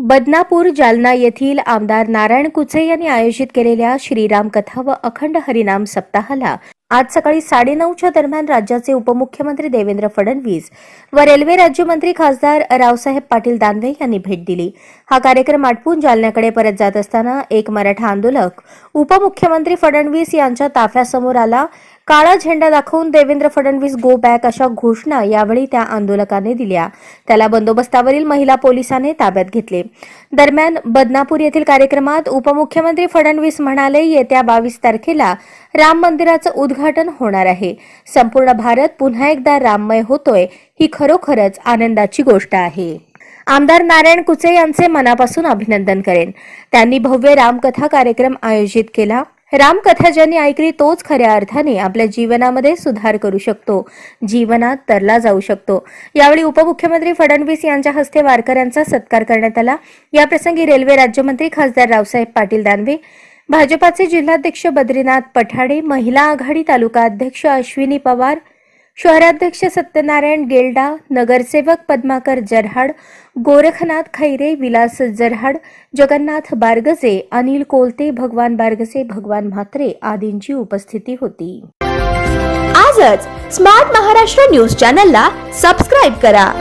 बदनापूर जालना येथील आमदार नारायण कुचे यांनी आयोजित केलेल्या श्रीराम कथा व अखंड हरिनाम सप्ताहाला आज सकाळी 9:30च्या दरम्यान राज्याचे उपमुख्यमंत्री देवेंद्र फडणवीस व रेल्वे राज्यमंत्री खासदार रावसाहेब पाटील दानवे यांनी भेट दिली। हा कार्यक्रम आटपून जालन्याकडे परत जात असताना एक मराठा आंदोलक उपमुख्यमंत्री फडणवीस यांच्या ताफ्यासमोर आला। काळा झेंडा दाखवून देवेंद्र फडणवीस गो बॅक अशा घोषणा यावेळी त्या आंदोलकाने दिल्या। त्याला बंदोबस्तावरील महिला पोलिसांनी ताब्यात घेतले। दरम्यान बदनापूर येथील कार्यक्रमात उपमुख्यमंत्री फडणवीस म्हणाले, येत्या 22 तारखेला राम मंदिराचं उद्घाटन होणार आहे। संपूर्ण भारत पुन्हा एकदा राममय होतोय, ही खरोखरच आनंदाची गोष्ट आहे। आमदार नारायण कुचे यांचे मनापासून अभिनंदन करेन। त्यांनी भव्य रामकथा कार्यक्रम आयोजित केला। रामकथा ज्यांनी ऐकली तोच खऱ्या अर्थाने आपल्या जीवनामध्ये सुधार करू शकतो, जीवनात तरला जाऊ शकतो। यावेळी उपमुख्यमंत्री फडणवीस यांच्या हस्ते वारकऱ्यांचा सत्कार करण्यात आला। याप्रसंगी रेल्वे राज्यमंत्री खासदार रावसाहेब पाटील दानवे, भाजपाचे जिल्हाध्यक्ष बद्रीनाथ पठाडे, महिला आघाडी तालुका अध्यक्ष अश्विनी पवार, शहराध्यक्ष सत्यनारायण गेल्डा, नगरसेवक पद्माकर जरहाड, गोरखनाथ खैरे, विलास जरहाड, जगन्नाथ बारगजे, अनिल कोलते, भगवान बारगजे, भगवान म्हात्रे आदींची उपस्थिती होती। आजच स्मार्ट महाराष्ट्र न्यूज चॅनलला सबस्क्राइब करा।